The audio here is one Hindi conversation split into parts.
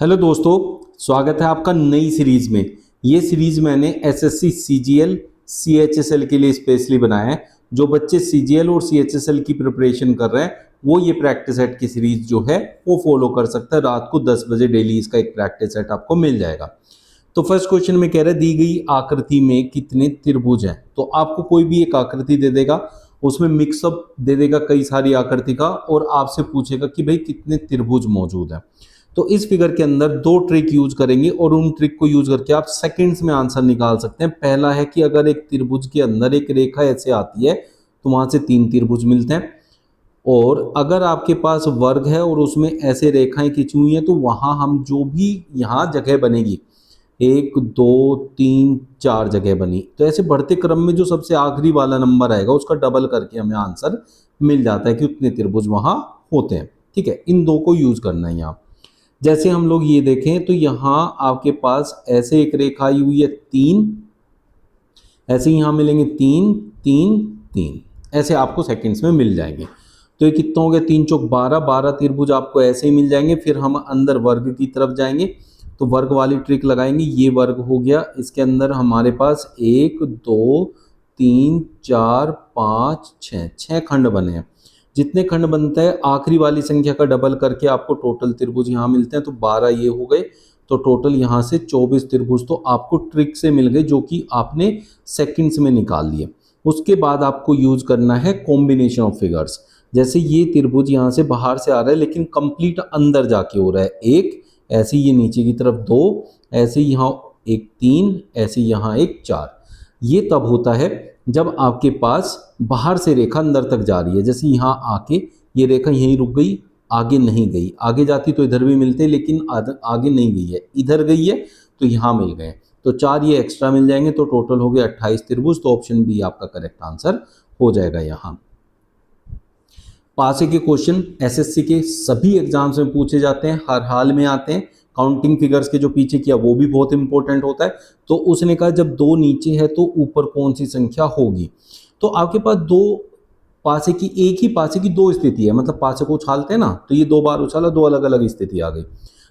हेलो दोस्तों, स्वागत है आपका नई सीरीज में। ये सीरीज मैंने एसएससी सीजीएल सीएचएसएल के लिए स्पेशली बनाया है। जो बच्चे सीजीएल और सीएचएसएल की प्रिपरेशन कर रहे हैं वो ये प्रैक्टिस सेट की सीरीज जो है वो फॉलो कर सकता है। रात को 10 बजे डेली इसका एक प्रैक्टिस सेट आपको मिल जाएगा। तो फर्स्ट क्वेश्चन में कह रहा है दी गई आकृति में कितने त्रिभुज हैं। तो आपको कोई भी एक आकृति दे देगा, उसमें मिक्सअप दे देगा कई सारी आकृति का, और आपसे पूछेगा कि भाई कितने त्रिभुज मौजूद हैं। तो इस फिगर के अंदर दो ट्रिक यूज करेंगे और उन ट्रिक को यूज करके आप सेकंड्स में आंसर निकाल सकते हैं। पहला है कि अगर एक त्रिभुज के अंदर एक रेखा ऐसे आती है तो वहां से 3 त्रिभुज मिलते हैं, और अगर आपके पास वर्ग है और उसमें ऐसे रेखाएं खींची हुई हैं तो वहां हम जो भी यहाँ जगह बनेगी 1 2 3 4 जगह बनी, तो ऐसे बढ़ते क्रम में जो सबसे आखिरी वाला नंबर आएगा उसका डबल करके हमें आंसर मिल जाता है कि उतने त्रिभुज वहां होते हैं। ठीक है, इन दो को यूज करना है यहाँ। जैसे हम लोग ये देखें तो यहाँ आपके पास ऐसे एक रेखा आई हुई है 3, ऐसे यहाँ मिलेंगे 3 3 3, ऐसे आपको सेकंड्स में मिल जाएंगे। तो ये कितना हो गया, 3 चौक 12, 12 त्रिभुज आपको ऐसे ही मिल जाएंगे। फिर हम अंदर वर्ग की तरफ जाएंगे तो वर्ग वाली ट्रिक लगाएंगे। ये वर्ग हो गया, इसके अंदर हमारे पास 1 2 3 4 5 6 6 खंड बने हैं। जितने खंड बनता है आखिरी वाली संख्या का डबल करके आपको टोटल त्रिभुज यहाँ मिलते हैं। तो 12 ये हो गए, तो टोटल यहाँ से 24 त्रिभुज तो आपको ट्रिक से मिल गए, जो कि आपने सेकंड्स में निकाल लिए। उसके बाद आपको यूज करना है कॉम्बिनेशन ऑफ फिगर्स। जैसे ये त्रिभुज यहाँ से बाहर से आ रहा है लेकिन कंप्लीट अंदर जाके हो रहा है, 1 ऐसे ये नीचे की तरफ 2, ऐसे यहाँ एक 3, ऐसे यहाँ एक 4। ये तब होता है जब आपके पास बाहर से रेखा अंदर तक जा रही है। जैसे यहाँ आके ये रेखा यहीं रुक गई, आगे नहीं गई, आगे जाती तो इधर भी मिलते लेकिन आगे नहीं गई है, इधर गई है तो यहाँ मिल गए, तो 4 ये एक्स्ट्रा मिल जाएंगे। तो टोटल हो गया 28 त्रिभुज। तो ऑप्शन बी आपका करेक्ट आंसर हो जाएगा। यहाँ पासे के क्वेश्चन एसएससी के सभी एग्जाम्स में पूछे जाते हैं, हर हाल में आते हैं। काउंटिंग फिगर्स के जो पीछे किया वो भी बहुत इंपॉर्टेंट होता है। तो उसने कहा जब 2 नीचे है तो ऊपर कौन सी संख्या होगी। तो आपके पास दो पासे की, एक ही पासे की दो स्थिति है, मतलब पासे को उछालते हैं ना, तो ये 2 बार उछाला, 2 अलग अलग स्थिति आ गई।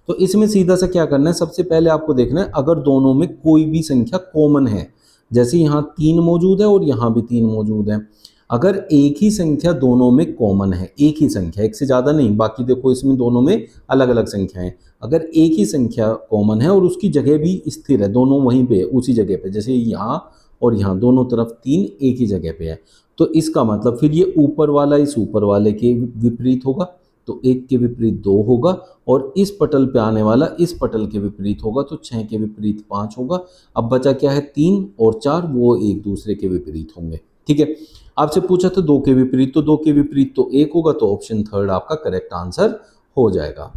तो इसमें सीधा सा क्या करना है, सबसे पहले आपको देखना है अगर दोनों में कोई भी संख्या कॉमन है। जैसे यहाँ 3 मौजूद है और यहाँ भी 3 मौजूद है। अगर एक ही संख्या दोनों में कॉमन है, एक ही संख्या, एक से ज़्यादा नहीं, बाकी देखो इसमें दोनों में अलग अलग संख्याएं, अगर एक ही संख्या कॉमन है और उसकी जगह भी स्थिर है, दोनों वहीं पे उसी जगह पे, जैसे यहाँ और यहाँ दोनों तरफ 3 एक ही जगह पे है, तो इसका मतलब फिर ये ऊपर वाला इस ऊपर वाले के विपरीत होगा, तो 1 के विपरीत 2 होगा, और इस पटल पे आने वाला इस पटल के विपरीत होगा, तो 6 के विपरीत 5 होगा। अब बचा क्या है, 3 और 4, वो एक दूसरे के विपरीत होंगे। ठीक है, आपसे पूछा तो 2 के विपरीत, तो 2 के विपरीत तो 1 होगा, तो ऑप्शन थर्ड आपका करेक्ट आंसर हो जाएगा।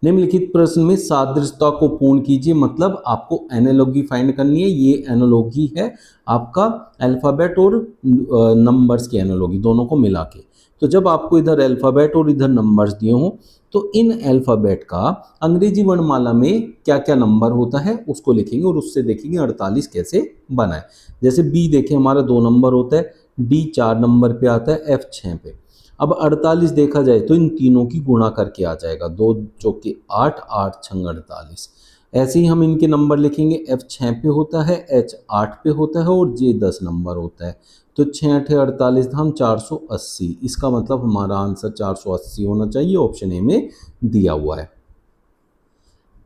निम्नलिखित प्रश्न में सादृश्यता को पूर्ण कीजिए, मतलब आपको एनालॉजी फाइंड करनी है। ये एनालॉजी है आपका अल्फाबेट और नंबर्स की एनालॉजी, दोनों को मिला के। तो जब आपको इधर अल्फाबेट और इधर नंबर्स दिए हों तो इन अल्फाबेट का अंग्रेजी वर्णमाला में क्या क्या नंबर होता है उसको लिखेंगे और उससे देखेंगे 48 कैसे बना है। जैसे बी देखें हमारा 2 नंबर होता है, डी 4 नंबर पे आता है, एफ 6 पे। अब 48 देखा जाए तो इन तीनों की गुणा करके आ जाएगा, 2 चौके 8, 8 छंग 48। ऐसे ही हम इनके नंबर लिखेंगे, एफ 6 पे होता है, एच 8 पे होता है और जे 10 नंबर होता है। तो 6 8 48 धाम 480, इसका मतलब हमारा आंसर 480 होना चाहिए, ऑप्शन ए में दिया हुआ है।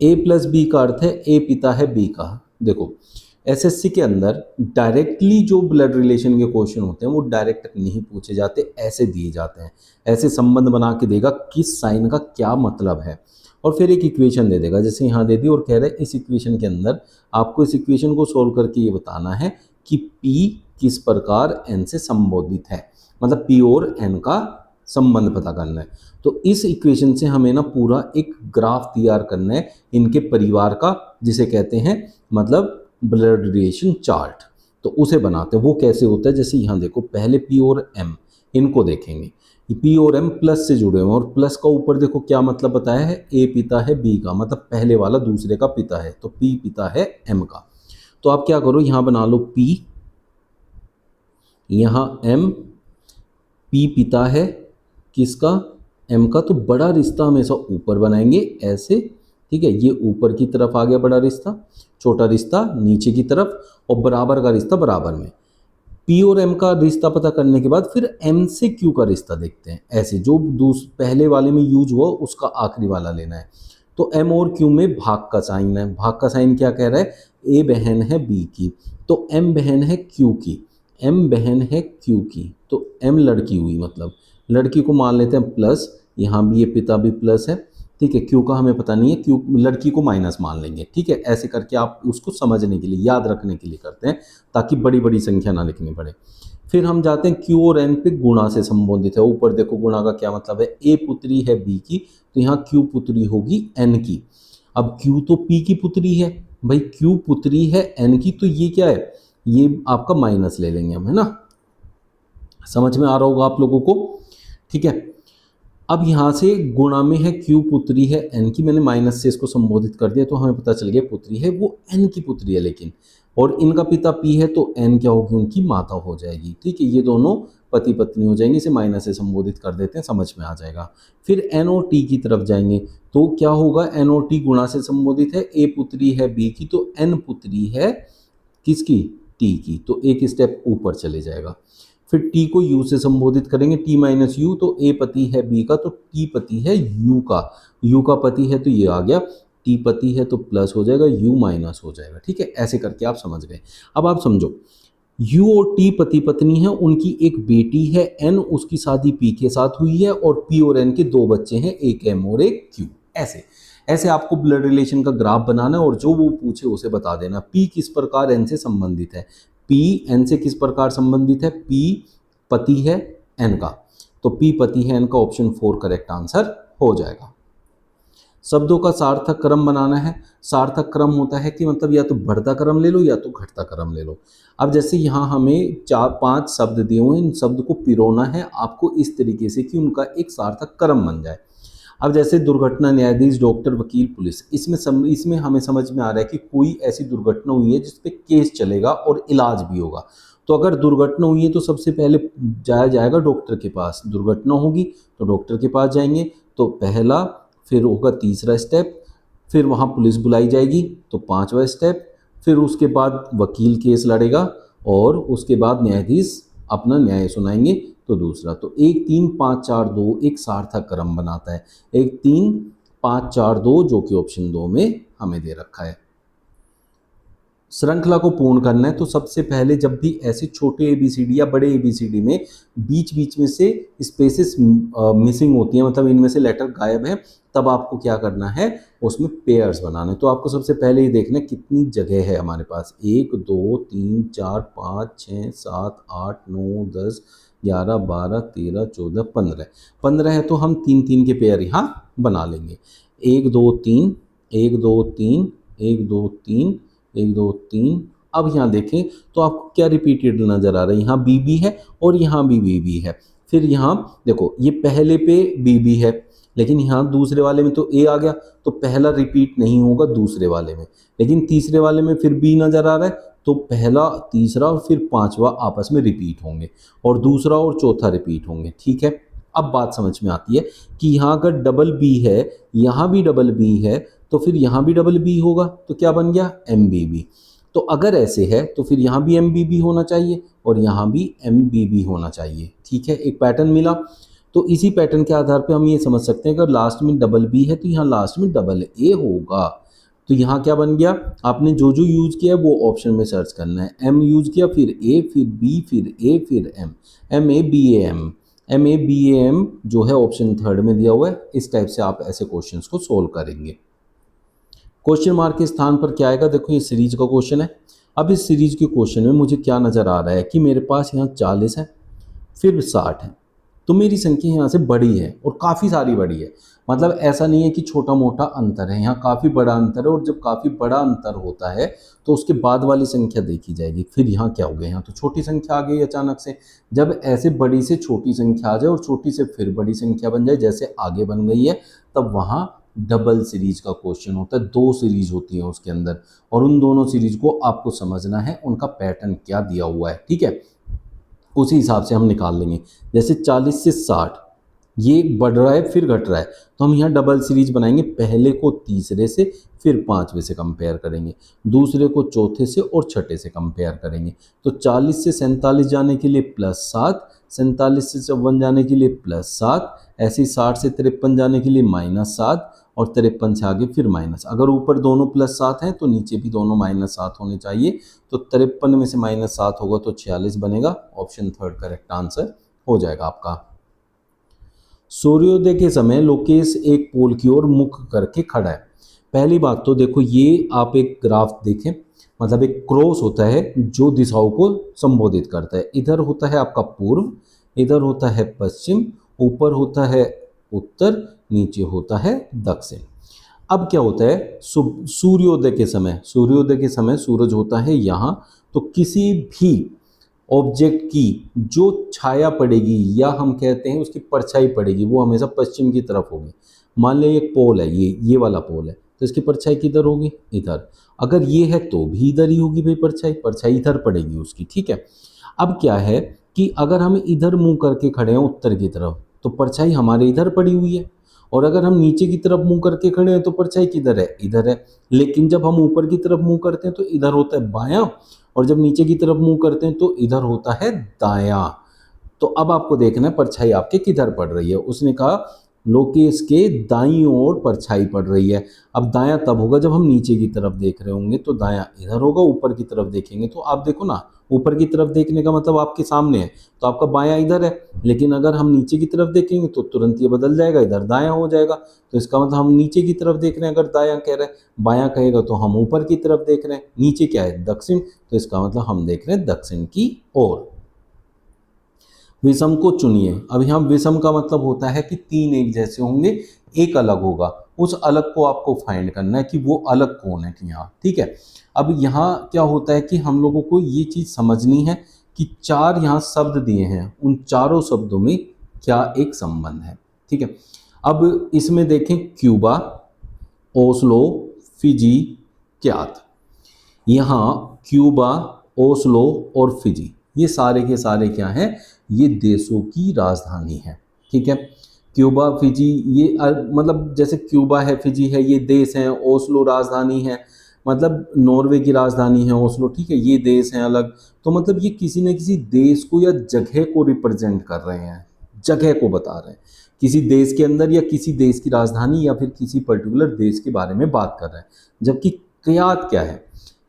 ए प्लस बी का अर्थ है ए पिता है बी का। देखो एसएससी के अंदर डायरेक्टली जो ब्लड रिलेशन के क्वेश्चन होते हैं वो डायरेक्ट नहीं पूछे जाते, ऐसे दिए जाते हैं। ऐसे संबंध बना के देगा किस साइन का क्या मतलब है, और फिर एक इक्वेशन दे देगा, जैसे यहाँ दे दी और कह रहे हैं इस इक्वेशन के अंदर आपको इस इक्वेशन को सोल्व करके ये बताना है कि P किस प्रकार n से संबोधित है, मतलब P और n का संबंध पता करना है। तो इस इक्वेशन से हमें ना पूरा एक ग्राफ तैयार करना है इनके परिवार का, जिसे कहते हैं मतलब ब्लड रिलेशन चार्ट। तो उसे बनाते हैं, वो कैसे होता है, जैसे यहाँ देखो पहले P और M इनको देखेंगे, P और M प्लस से जुड़े हुए हैं, और प्लस का ऊपर देखो क्या मतलब बताया है, A पिता है B का, मतलब पहले वाला दूसरे का पिता है, तो P पिता है M का। तो आप क्या करो, यहाँ बना लो P, यहाँ M, P पिता है किसका, m का, तो बड़ा रिश्ता हमेशा ऊपर बनाएंगे ऐसे, ठीक है। ये ऊपर की तरफ आ गया बड़ा रिश्ता, छोटा रिश्ता नीचे की तरफ, और बराबर का रिश्ता बराबर में। P और M का रिश्ता पता करने के बाद फिर M से Q का रिश्ता देखते हैं, ऐसे जो पहले वाले में यूज हुआ उसका आखिरी वाला लेना है। तो M और Q में भाग का साइन है, भाग का साइन क्या कह रहा है, A बहन है B की, तो M बहन है Q की, M बहन है Q की, तो M लड़की हुई, मतलब लड़की को मान लेते हैं प्लस, यहाँ भी ये पिता भी प्लस है, ठीक है। क्यू का हमें पता नहीं है, क्यू लड़की को माइनस मान लेंगे, ठीक है। ऐसे करके आप उसको समझने के लिए, याद रखने के लिए करते हैं, ताकि बड़ी बड़ी संख्या ना लिखनी पड़े। फिर हम जाते हैं क्यू और एन पे, गुणा से संबोधित है। ऊपर देखो गुणा का क्या मतलब है, ए पुत्री है बी की, तो यहाँ क्यू पुत्री होगी एन की। अब क्यू तो पी की पुत्री है, भाई क्यू पुत्री है एन की, तो ये क्या है, ये आपका माइनस ले लेंगे हम, है ना। समझ में आ रहा होगा आप लोगों को, ठीक है। अब यहाँ से गुणा में है क्यू पुत्री है एन की, मैंने माइनस से इसको संबोधित कर दिया, तो हमें पता चल गया पुत्री है वो एन की पुत्री है, लेकिन और इनका पिता पी है, तो एन क्या होगी, उनकी माता हो जाएगी, ठीक है। ये दोनों पति पत्नी हो जाएंगे, इसे माइनस से संबोधित कर देते हैं, समझ में आ जाएगा। फिर एन और टी की तरफ जाएंगे, तो क्या होगा, एन और टी गुणा से संबोधित है, ए पुत्री है बी की, तो एन पुत्री है किसकी, टी की, तो एक स्टेप ऊपर चले जाएगा। फिर टी को यू से संबोधित करेंगे, टी माइनस यू, तो ए पति है बी का, तो टी पति है यू का, यू का पति है तो ये आ गया, टी पति है तो प्लस हो जाएगा, यू माइनस हो जाएगा, ठीक है। ऐसे करके आप समझ गए। अब आप समझो, यू और टी पति पत्नी है, उनकी एक बेटी है एन, उसकी शादी पी के साथ हुई है, और पी और एन के दो बच्चे हैं, एक एम और एक क्यू। ऐसे ऐसे आपको ब्लड रिलेशन का ग्राफ बनाना है, और जो वो पूछे उसे बता देना। पी किस प्रकार एन से संबंधित है, पी एन से किस प्रकार संबंधित है, पी पति है एन का, तो पी पति है एन का, ऑप्शन 4 करेक्ट आंसर हो जाएगा। शब्दों का सार्थक क्रम बनाना है। सार्थक क्रम होता है कि मतलब या तो बढ़ता क्रम ले लो या तो घटता क्रम ले लो। अब जैसे यहाँ हमें 4-5 शब्द दिए हुए हैं, इन शब्द को पिरोना है आपको इस तरीके से कि उनका एक सार्थक क्रम बन जाए। अब जैसे दुर्घटना, न्यायाधीश, डॉक्टर, वकील, पुलिस, इसमें हमें समझ में आ रहा है कि कोई ऐसी दुर्घटना हुई है जिस पे केस चलेगा और इलाज भी होगा। तो अगर दुर्घटना हुई है तो सबसे पहले जाया जाएगा डॉक्टर के पास, दुर्घटना होगी तो डॉक्टर के पास जाएंगे, तो पहला, फिर होगा तीसरा स्टेप, फिर वहाँ पुलिस बुलाई जाएगी तो 5वां स्टेप, फिर उसके बाद वकील केस लड़ेगा, और उसके बाद न्यायाधीश अपना न्याय सुनाएंगे, तो दूसरा। तो 1 3 5 4 2 एक सार्थक क्रम बनाता है, 1 3 5 4 2 जो कि ऑप्शन 2 में हमें दे रखा है। श्रृंखला को पूर्ण करना है, तो सबसे पहले जब भी ऐसे छोटे एबीसीडी या बड़े एबीसीडी में बीच बीच में से स्पेसेस मिसिंग होती हैं, मतलब इनमें से लेटर गायब है, तब आपको क्या करना है, उसमें पेयर्स बनाने। तो आपको सबसे पहले ये देखना है कितनी जगह है हमारे पास, 1 2 3 4 5 6 7 8 9 10 11 12 13 14 15 है, तो हम 3 3 के पेयर यहाँ बना लेंगे, 1 2 3 1 2 3 1 2 3 1 2 3। अब यहाँ देखें तो आपको क्या रिपीटेड नजर आ रहा है, यहाँ बी बी है और यहाँ भी बी बी है। फिर यहाँ देखो ये पहले पे बी बी है, लेकिन यहाँ दूसरे वाले में तो ए आ गया, तो पहला रिपीट नहीं होगा दूसरे वाले में, लेकिन तीसरे वाले में फिर बी नजर आ रहा है, तो पहला, तीसरा और फिर 5वां आपस में रिपीट होंगे, और दूसरा और चौथा रिपीट होंगे, ठीक है। अब बात समझ में आती है कि यहाँ अगर डबल बी है, यहाँ भी डबल बी है, तो फिर यहाँ भी डबल बी होगा, तो क्या बन गया, एम बी बी। तो अगर ऐसे है तो फिर यहाँ भी एम बी बी होना चाहिए और यहाँ भी एम बी बी होना चाहिए, ठीक है। एक पैटर्न मिला, तो इसी पैटर्न के आधार पे हम ये समझ सकते हैं अगर लास्ट में डबल बी है तो यहाँ लास्ट में डबल ए होगा। तो यहाँ क्या बन गया, आपने जो जो यूज किया है वो ऑप्शन में सर्च करना है, एम यूज किया, फिर ए, फिर बी, फिर ए, फिर M, M A B A M, M A B A M जो है ऑप्शन 3 में दिया हुआ है। इस टाइप से आप ऐसे क्वेश्चंस को सोल्व करेंगे। क्वेश्चन मार्क के स्थान पर क्या आएगा, देखो ये सीरीज का क्वेश्चन है। अब इस सीरीज के क्वेश्चन में मुझे क्या नज़र आ रहा है कि मेरे पास यहाँ 40 है, फिर 60 है, तो मेरी संख्या यहाँ से बड़ी है और काफ़ी सारी बड़ी है। मतलब ऐसा नहीं है कि छोटा मोटा अंतर है, यहाँ काफ़ी बड़ा अंतर है, और जब काफ़ी बड़ा अंतर होता है तो उसके बाद वाली संख्या देखी जाएगी। फिर यहाँ क्या हो गया, यहाँ तो छोटी संख्या आ गई अचानक से। जब ऐसे बड़ी से छोटी संख्या आ जाए और छोटी से फिर बड़ी संख्या बन जाए, जैसे आगे बन गई है, तब वहाँ डबल सीरीज का क्वेश्चन होता है। 2 सीरीज होती है उसके अंदर, और उन दोनों सीरीज को आपको समझना है, उनका पैटर्न क्या दिया हुआ है, ठीक है। उसी हिसाब से हम निकाल लेंगे। जैसे 40 से 60 ये बढ़ रहा है फिर घट रहा है, तो हम यहाँ डबल सीरीज बनाएंगे। पहले को तीसरे से फिर पांचवे से कंपेयर करेंगे, दूसरे को चौथे से और छठे से कंपेयर करेंगे। तो 40 से 47 जाने के लिए +7, 47 से 54 जाने के लिए +7, ऐसे ही 60 से 53 जाने के लिए -7 और 53 से आगे फिर माइनस। अगर ऊपर दोनों +7 हैं तो नीचे भी दोनों -7 होने चाहिए। तो 53 में से -7 होगा तो 46 बनेगा। ऑप्शन थर्ड करेक्ट आंसर हो जाएगा आपका। सूर्योदय के समय लोकेश एक पोल की ओर मुख करके खड़ा है। पहली बात तो देखो, ये आप एक ग्राफ देखें, मतलब एक क्रॉस होता है जो दिशाओं को संबोधित करता है। इधर होता है आपका पूर्व, इधर होता है पश्चिम, ऊपर होता है उत्तर, नीचे होता है दक्षिण। अब क्या होता है, सूर्योदय के समय, सूर्योदय के समय सूरज होता है यहाँ, तो किसी भी ऑब्जेक्ट की जो छाया पड़ेगी या हम कहते हैं उसकी परछाई पड़ेगी, वो हमेशा पश्चिम की तरफ होगी। मान लें एक पोल है, ये वाला पोल है, तो इसकी परछाई किधर होगी, इधर। अगर ये है तो भी इधर ही होगी भाई, परछाई इधर पड़ेगी उसकी, ठीक है। अब क्या है कि अगर हम इधर मुंह करके खड़े हैं उत्तर की तरफ, तो परछाई हमारे इधर पड़ी हुई है, और अगर हम नीचे की तरफ मुंह करके खड़े हैं तो परछाई किधर है, इधर है। लेकिन जब हम ऊपर की तरफ मुंह करते हैं तो इधर होता है बायां, और जब नीचे की तरफ मुंह करते हैं तो इधर होता है दायां। तो अब आपको देखना है परछाई आपके किधर पड़ रही है। उसने कहा लोकेश के दाईं ओर परछाई पड़ रही है। अब दायां तब होगा जब हम नीचे की तरफ देख रहे होंगे, तो दायां इधर होगा। ऊपर की तरफ देखेंगे तो आप देखो ना, ऊपर की तरफ देखने का मतलब आपके सामने है, तो आपका बायां इधर है। लेकिन अगर हम नीचे की तरफ देखेंगे तो तुरंत ये बदल जाएगा, इधर दायां हो जाएगा। तो इसका मतलब हम नीचे की तरफ देख रहे हैं, अगर दायां कह रहे हैं, बायां कहेगा तो हम ऊपर की तरफ देख रहे हैं। नीचे क्या है, दक्षिण, तो इसका मतलब हम देख रहे हैं दक्षिण की ओर। विषम को चुनिए। अब यहाँ विषम का मतलब होता है कि तीन एक जैसे होंगे, एक अलग होगा। उस अलग को आपको फाइंड करना है कि वो अलग कौन है यहाँ, ठीक है। अब यहाँ क्या होता है कि हम लोगों को ये चीज़ समझनी है कि चार यहाँ शब्द दिए हैं, उन चारों शब्दों में क्या एक संबंध है, ठीक है। अब इसमें देखें, क्यूबा, ओस्लो, फिजी, क्यात। यहाँ क्यूबा, ओस्लो और फिजी, ये सारे के सारे क्या हैं, ये देशों की राजधानी है, ठीक है। क्यूबा, फिजी, ये मतलब जैसे क्यूबा है, फिजी है, ये देश हैं। ओस्लो राजधानी है, मतलब नॉर्वे की राजधानी है ओस्लो, ठीक है। ये देश हैं अलग। तो मतलब ये किसी न किसी देश को या जगह को रिप्रेजेंट कर रहे हैं, जगह को बता रहे हैं, किसी देश के अंदर या किसी देश की राजधानी या फिर किसी पर्टिकुलर देश के बारे में बात कर रहे हैं। जबकि क्यात क्या है,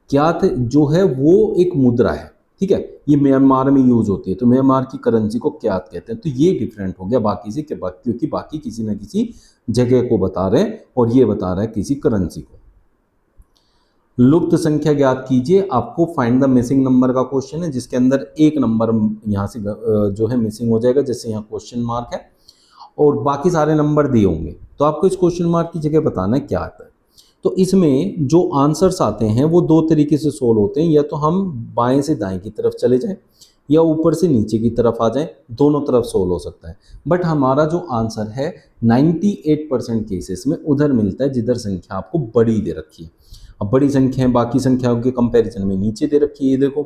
क्यात जो है वो एक मुद्रा है, ठीक है। ये म्यांमार में यूज होती है, तो म्यांमार की करेंसी को क्यात कहते हैं। तो ये डिफरेंट हो गया बाकी से, क्योंकि बाकी किसी न किसी जगह को बता रहे हैं और ये बता रहा है किसी करेंसी को। लुप्त संख्या ज्ञात कीजिए। आपको फाइंड द मिसिंग नंबर का क्वेश्चन है, जिसके अंदर एक नंबर यहाँ से जो है मिसिंग हो जाएगा, जैसे यहाँ क्वेश्चन मार्क है और बाकी सारे नंबर दिए होंगे। तो आपको इस क्वेश्चन मार्क की जगह बताना है क्या आता है। तो इसमें जो आंसर्स आते हैं वो दो तरीके से सोल्व होते हैं, या तो हम बाएं से दाएं की तरफ चले जाएं या ऊपर से नीचे की तरफ आ जाएं, दोनों तरफ सोल्व हो सकता है। बट हमारा जो आंसर है 98% केसेस में उधर मिलता है जिधर संख्या आपको बड़ी दे रखी है। अब बड़ी संख्याएं बाकी संख्याओं के कंपैरिजन में नीचे दे रखी है, ये देखो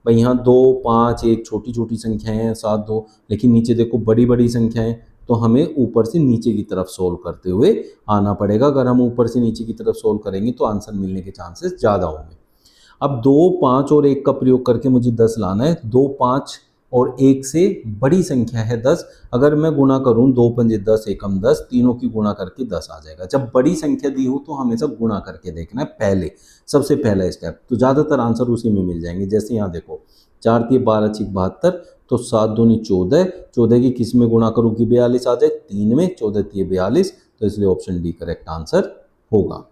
भाई, यहाँ 2, 5, 1 छोटी छोटी संख्याएं हैं, 7, 2, लेकिन नीचे देखो बड़ी बड़ी संख्याएं। तो हमें ऊपर से नीचे की तरफ सोल्व करते हुए आना पड़ेगा। अगर हम ऊपर से नीचे की तरफ सोल्व करेंगे तो आंसर मिलने के चांसेस ज़्यादा होंगे। अब 2, 5 और 1 का प्रयोग करके मुझे 10 लाना है। 2, 5 और 1 से बड़ी संख्या है 10। अगर मैं गुणा करूं 2 पंजे 10, एकम 10, तीनों की गुणा करके 10 आ जाएगा। जब बड़ी संख्या दी हो तो हमेशा गुणा करके देखना है, पहले सबसे पहला स्टेप। तो ज़्यादातर आंसर उसी में मिल जाएंगे। जैसे यहाँ देखो 4 × 12 = 72, तो 7 दूनी 14, 14 की किस में गुणा करूँ कि 42 आ जाए, 3 में, 14 × 42, तो इसलिए ऑप्शन डी करेक्ट आंसर होगा।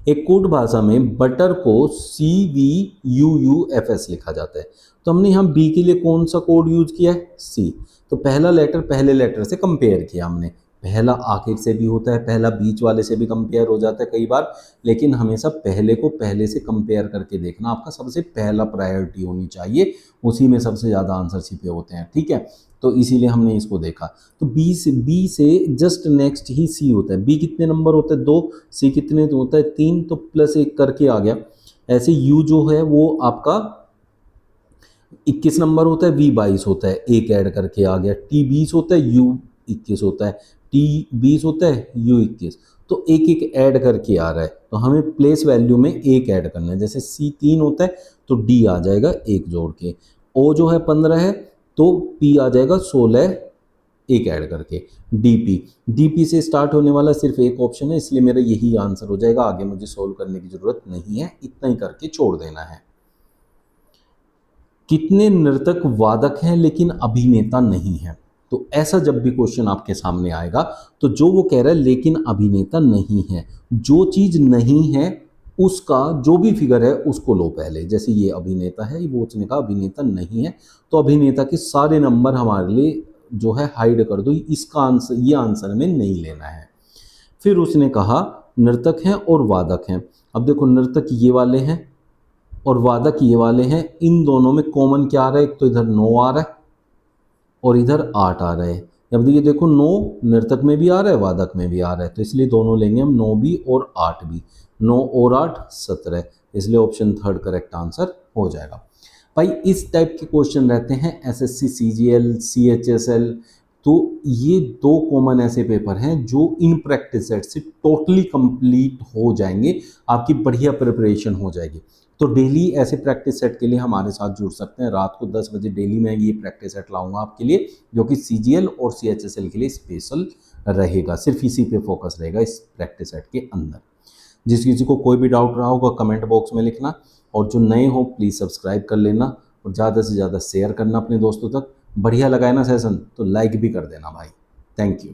एक कोड भाषा में बटर को CVUUFS लिखा जाता है। तो हमने यहाँ बी के लिए कौन सा कोड यूज किया है, सी। तो पहला लेटर पहले लेटर से कंपेयर किया हमने। पहला आखिर से भी होता है, पहला बीच वाले से भी कंपेयर हो जाता है कई बार, लेकिन हमेशा पहले को पहले से कंपेयर करके देखना आपका सबसे पहला प्रायोरिटी होनी चाहिए। उसी में सबसे ज़्यादा आंसर छिपे होते हैं, ठीक है। तो इसीलिए हमने इसको देखा। तो बी से जस्ट नेक्स्ट ही सी होता है। बी कितने नंबर होते हैं, 2, सी कितने तो होता है 3, तो +1 करके आ गया। ऐसे यू जो है वो आपका 21 नंबर होता है, V22 होता है, एक ऐड करके आ गया, T20 होता है, U21 होता है, T20 होता है, U21, तो एक एक ऐड करके आ रहा है, तो हमें प्लेस वैल्यू में एक ऐड करना है। जैसे C3 होता है तो D आ जाएगा एक जोड़ के, O जो है 15 है तो P आ जाएगा 16 एक ऐड करके, डीपी से स्टार्ट होने वाला सिर्फ एक ऑप्शन है, इसलिए मेरा यही आंसर हो जाएगा, आगे मुझे सोल्व करने की जरूरत नहीं है, इतना ही करके छोड़ देना है। कितने नर्तक वादक हैं लेकिन अभिनेता नहीं है? तो ऐसा जब भी क्वेश्चन आपके सामने आएगा तो जो वो कह रहा है लेकिन अभिनेता नहीं है, जो चीज नहीं है उसका जो भी फिगर है उसको लो पहले। जैसे ये अभिनेता है, वो उसने कहा अभिनेता नहीं है, तो अभिनेता के सारे नंबर हमारे लिए जो है हाइड कर दो, इसका आंसर, ये आंसर हमें नहीं लेना है। फिर उसने कहा नर्तक हैं और वादक हैं। अब देखो नर्तक ये वाले हैं और वादक ये वाले हैं, इन दोनों में कॉमन क्या आ रहा है? एक तो इधर 9 आ रहा है और इधर 8 आ रहा है। अब ये देखो 9 नर्तक में भी आ रहा है, वादक में भी आ रहा है, तो इसलिए दोनों लेंगे हम, 9 भी और 8 भी। 9 और 8 17, इसलिए ऑप्शन थर्ड करेक्ट आंसर हो जाएगा। भाई इस टाइप के क्वेश्चन रहते हैं एसएससी सीजीएल सीएचएसएल, तो ये दो कॉमन ऐसे पेपर हैं जो इन प्रैक्टिस सेट से टोटली कंप्लीट हो जाएंगे, आपकी बढ़िया प्रिपरेशन हो जाएगी। तो डेली ऐसे प्रैक्टिस सेट के लिए हमारे साथ जुड़ सकते हैं। रात को 10 बजे डेली मैं ये प्रैक्टिस सेट लाऊंगा आपके लिए, जो कि सीजीएल और सीएचएसएल के लिए स्पेशल रहेगा, सिर्फ इसी पे फोकस रहेगा इस प्रैक्टिस सेट के अंदर। जिस किसी को कोई भी डाउट रहा होगा कमेंट बॉक्स में लिखना, और जो नए हो प्लीज़ सब्सक्राइब कर लेना और ज़्यादा से ज़्यादा शेयर करना अपने दोस्तों तक। बढ़िया लगा है ना सेशन तो लाइक भी कर देना भाई। Thank you.